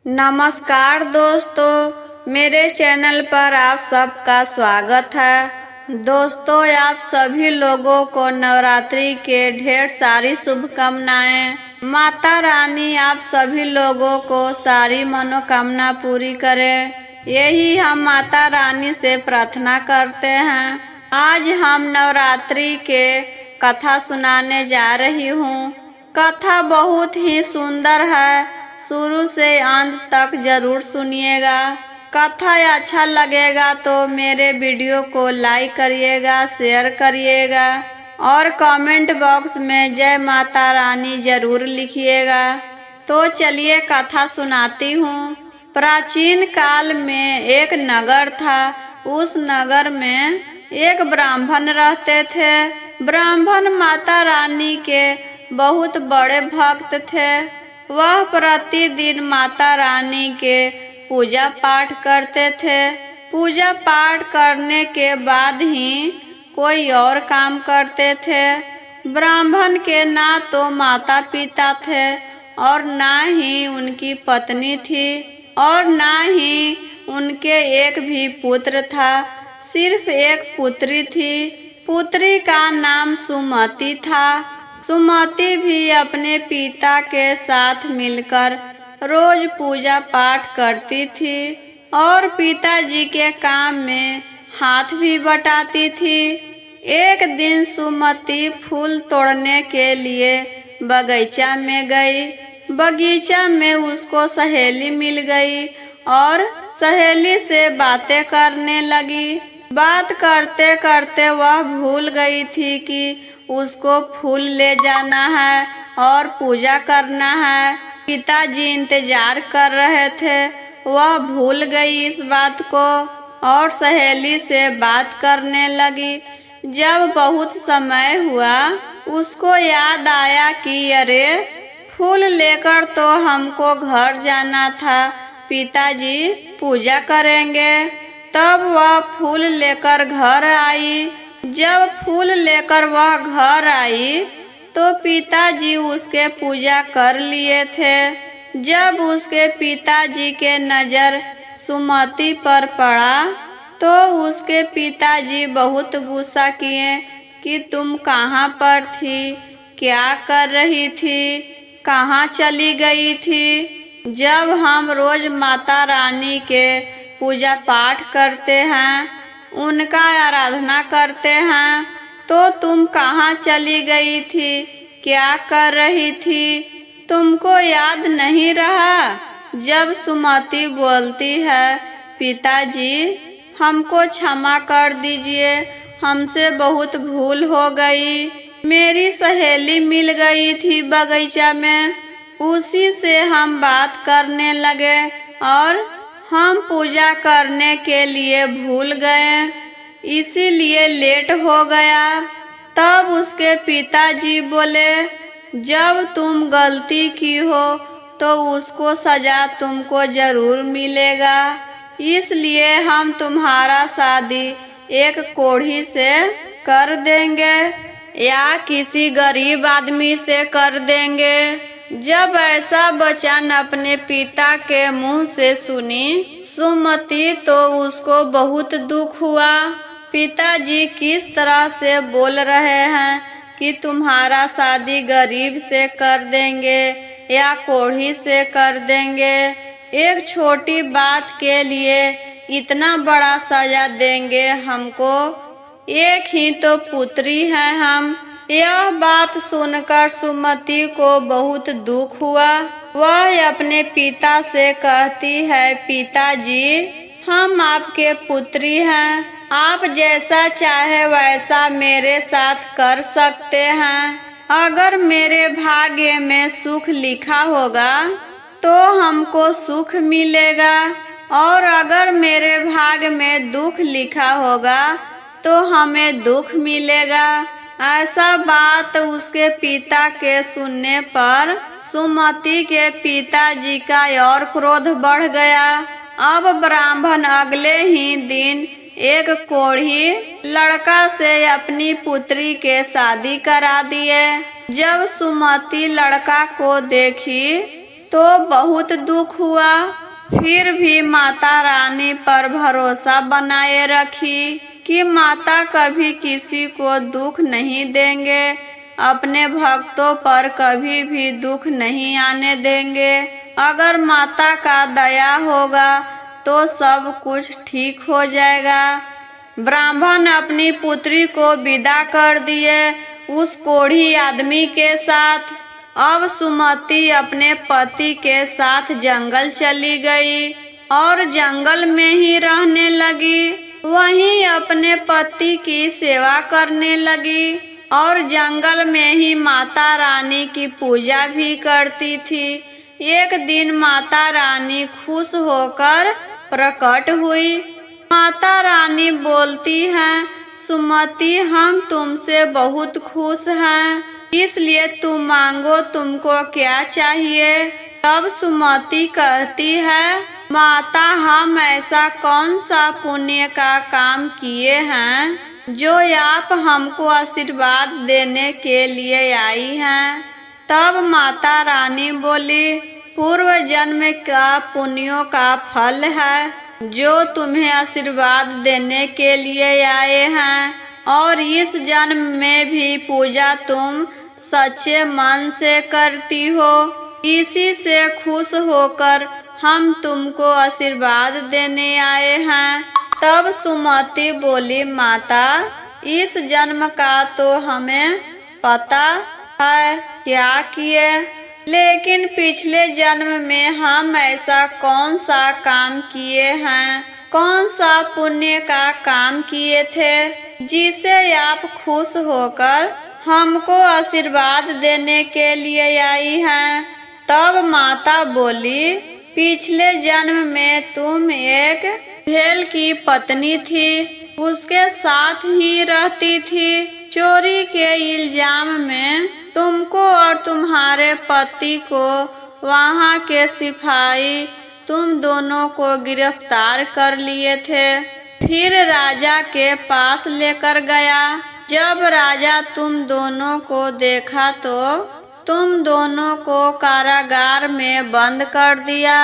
नमस्कार दोस्तों, मेरे चैनल पर आप सबका स्वागत है। दोस्तों, आप सभी लोगों को नवरात्रि के ढेर सारी शुभकामनाएं। माता रानी आप सभी लोगों को सारी मनोकामना पूरी करे, यही हम माता रानी से प्रार्थना करते हैं। आज हम नवरात्रि के कथा सुनाने जा रही हूँ। कथा बहुत ही सुंदर है, शुरू से अंत तक जरूर सुनिएगा। कथा अच्छा लगेगा तो मेरे वीडियो को लाइक करिएगा, शेयर करिएगा और कमेंट बॉक्स में जय माता रानी जरूर लिखिएगा। तो चलिए कथा सुनाती हूँ। प्राचीन काल में एक नगर था। उस नगर में एक ब्राह्मण रहते थे। ब्राह्मण माता रानी के बहुत बड़े भक्त थे। वह प्रतिदिन माता रानी के पूजा पाठ करते थे। पूजा पाठ करने के बाद ही कोई और काम करते थे। ब्राह्मण के ना तो माता पिता थे और ना ही उनकी पत्नी थी और ना ही उनके एक भी पुत्र था। सिर्फ एक पुत्री थी। पुत्री का नाम सुमति था। सुमति भी अपने पिता के साथ मिलकर रोज पूजा पाठ करती थी और पिताजी के काम में हाथ भी बटाती थी। एक दिन सुमति फूल तोड़ने के लिए बगीचा में गई। बगीचा में उसको सहेली मिल गई और सहेली से बातें करने लगी। बात करते करते वह भूल गई थी कि उसको फूल ले जाना है और पूजा करना है। पिताजी इंतजार कर रहे थे। वह भूल गई इस बात को और सहेली से बात करने लगी। जब बहुत समय हुआ, उसको याद आया कि अरे, फूल लेकर तो हमको घर जाना था, पिताजी पूजा करेंगे। तब वह फूल लेकर घर आई। जब फूल लेकर वह घर आई तो पिताजी उसके पूजा कर लिए थे। जब उसके पिताजी के नजर सुमति पर पड़ा तो उसके पिताजी बहुत गुस्सा किए कि तुम कहाँ पर थी, क्या कर रही थी, कहाँ चली गई थी। जब हम रोज माता रानी के पूजा पाठ करते हैं, उनका आराधना करते हैं, तो तुम कहाँ चली गई थी, क्या कर रही थी, तुमको याद नहीं रहा। जब सुमति बोलती है, पिताजी हमको क्षमा कर दीजिए, हमसे बहुत भूल हो गई। मेरी सहेली मिल गई थी बगीचा में, उसी से हम बात करने लगे और हम पूजा करने के लिए भूल गए, इसीलिए लेट हो गया। तब उसके पिताजी बोले, जब तुम गलती की हो तो उसको सजा तुमको जरूर मिलेगा, इसलिए हम तुम्हारा शादी एक कोढ़ी से कर देंगे या किसी गरीब आदमी से कर देंगे। जब ऐसा वचन अपने पिता के मुंह से सुनी सुमति तो उसको बहुत दुख हुआ। पिताजी किस तरह से बोल रहे हैं कि तुम्हारा शादी गरीब से कर देंगे या कोढ़ी से कर देंगे, एक छोटी बात के लिए इतना बड़ा सजा देंगे हमको, एक ही तो पुत्री है हम। यह बात सुनकर सुमति को बहुत दुख हुआ। वह अपने पिता से कहती है, पिताजी हम आपके पुत्री हैं, आप जैसा चाहे वैसा मेरे साथ कर सकते हैं। अगर मेरे भाग्य में सुख लिखा होगा तो हमको सुख मिलेगा और अगर मेरे भाग्य में दुख लिखा होगा तो हमें दुख मिलेगा। ऐसा बात उसके पिता के सुनने पर सुमति के पिताजी का और क्रोध बढ़ गया। अब ब्राह्मण अगले ही दिन एक कोढ़ी लड़का से अपनी पुत्री के शादी करा दिए। जब सुमति लड़का को देखी तो बहुत दुख हुआ। फिर भी माता रानी पर भरोसा बनाए रखी कि माता कभी किसी को दुख नहीं देंगे, अपने भक्तों पर कभी भी दुख नहीं आने देंगे। अगर माता का दया होगा तो सब कुछ ठीक हो जाएगा। ब्राह्मण अपनी पुत्री को विदा कर दिए उस कोढ़ी आदमी के साथ। अब सुमति अपने पति के साथ जंगल चली गई और जंगल में ही रहने लगी। वहीं अपने पति की सेवा करने लगी और जंगल में ही माता रानी की पूजा भी करती थी। एक दिन माता रानी खुश होकर प्रकट हुई। माता रानी बोलती हैं, सुमति हम तुमसे बहुत खुश हैं, इसलिए तुम मांगो तुमको क्या चाहिए। तब सुमति कहती है, माता हम ऐसा कौन सा पुण्य का काम किए हैं जो आप हमको आशीर्वाद देने के लिए आई हैं। तब माता रानी बोली, पूर्व जन्म का पुण्यों का फल है जो तुम्हें आशीर्वाद देने के लिए आए हैं, और इस जन्म में भी पूजा तुम सच्चे मन से करती हो, इसी से खुश होकर हम तुमको आशीर्वाद देने आए हैं। तब सुमति बोली, माता इस जन्म का तो हमें पता है क्या किए, लेकिन पिछले जन्म में हम ऐसा कौन सा काम किए हैं, कौन सा पुण्य का काम किए थे जिसे आप खुश होकर हमको आशीर्वाद देने के लिए आई हैं। तब माता बोली, पिछले जन्म में तुम एक भेल की पत्नी थी, उसके साथ ही रहती थी। चोरी के इल्जाम में तुमको और तुम्हारे पति को वहाँ के सिपाही तुम दोनों को गिरफ्तार कर लिए थे। फिर राजा के पास लेकर गया। जब राजा तुम दोनों को देखा तो तुम दोनों को कारागार में बंद कर दिया।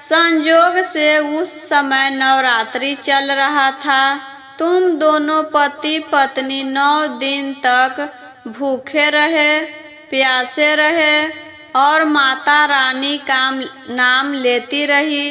संजोग से उस समय नवरात्रि चल रहा था। तुम दोनों पति पत्नी 9 दिन तक भूखे रहे, प्यासे रहे और माता रानी का नाम लेती रही।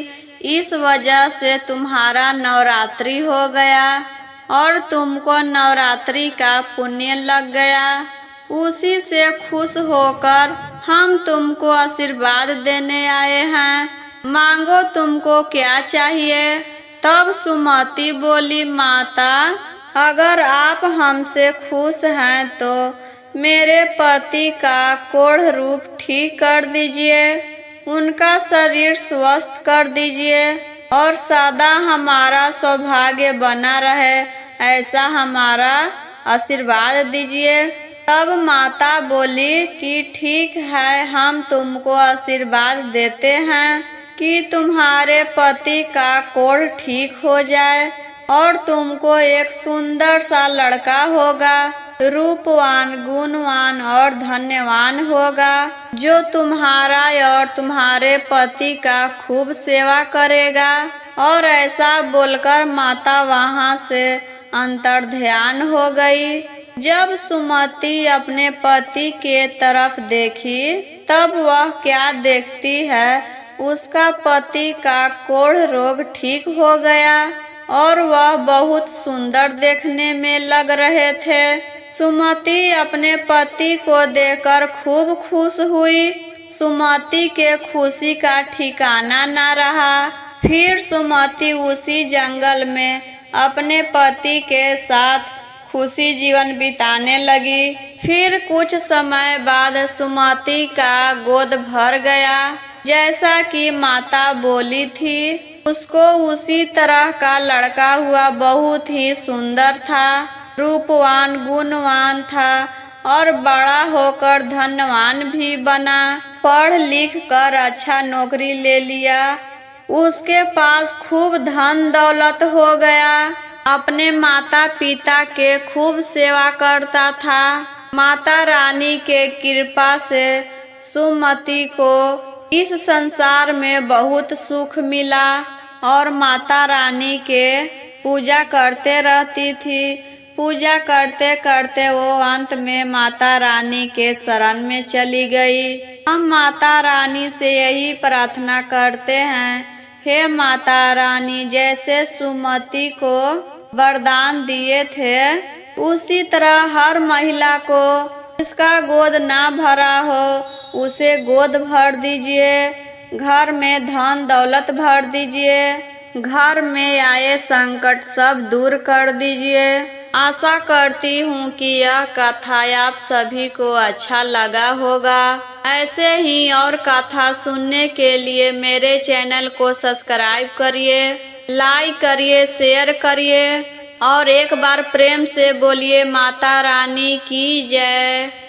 इस वजह से तुम्हारा नवरात्रि हो गया और तुमको नवरात्रि का पुण्य लग गया। उसी से खुश होकर हम तुमको आशीर्वाद देने आए हैं। मांगो तुमको क्या चाहिए। तब सुमति बोली, माता अगर आप हमसे खुश हैं तो मेरे पति का कोढ़ रूप ठीक कर दीजिए, उनका शरीर स्वस्थ कर दीजिए और सदा हमारा सौभाग्य बना रहे, ऐसा हमारा आशीर्वाद दीजिए। तब माता बोली कि ठीक है, हम तुमको आशीर्वाद देते हैं कि तुम्हारे पति का कोढ़ ठीक हो जाए और तुमको एक सुंदर सा लड़का होगा, रूपवान, गुणवान और धन्यवान होगा, जो तुम्हारा और तुम्हारे पति का खूब सेवा करेगा। और ऐसा बोलकर माता वहाँ से अंतर्ध्यान हो गई। जब सुमति अपने पति के तरफ देखी तब वह क्या देखती है, उसका पति का कोढ़ रोग ठीक हो गया और वह बहुत सुंदर देखने में लग रहे थे। सुमति अपने पति को देखकर खूब खुश हुई। सुमति के खुशी का ठिकाना न रहा। फिर सुमति उसी जंगल में अपने पति के साथ खुशी जीवन बिताने लगी। फिर कुछ समय बाद सुमति का गोद भर गया, जैसा कि माता बोली थी। उसको उसी तरह का लड़का हुआ, बहुत ही सुंदर था, रूपवान, गुणवान था और बड़ा होकर धनवान भी बना। पढ़ लिख कर अच्छा नौकरी ले लिया। उसके पास खूब धन दौलत हो गया। अपने माता पिता के खूब सेवा करता था। माता रानी के कृपा से सुमति को इस संसार में बहुत सुख मिला और माता रानी के पूजा करते रहती थी। पूजा करते करते वो अंत में माता रानी के शरण में चली गई। हम माता रानी से यही प्रार्थना करते हैं, हे माता रानी, जैसे सुमति को वरदान दिए थे उसी तरह हर महिला को जिसका गोद ना भरा हो उसे गोद भर दीजिए। घर में धन दौलत भर दीजिए। घर में आए संकट सब दूर कर दीजिए। आशा करती हूँ कि यह कथा आप सभी को अच्छा लगा होगा। ऐसे ही और कथा सुनने के लिए मेरे चैनल को सब्सक्राइब करिए, लाइक करिए, शेयर करिए और एक बार प्रेम से बोलिए माता रानी की जय।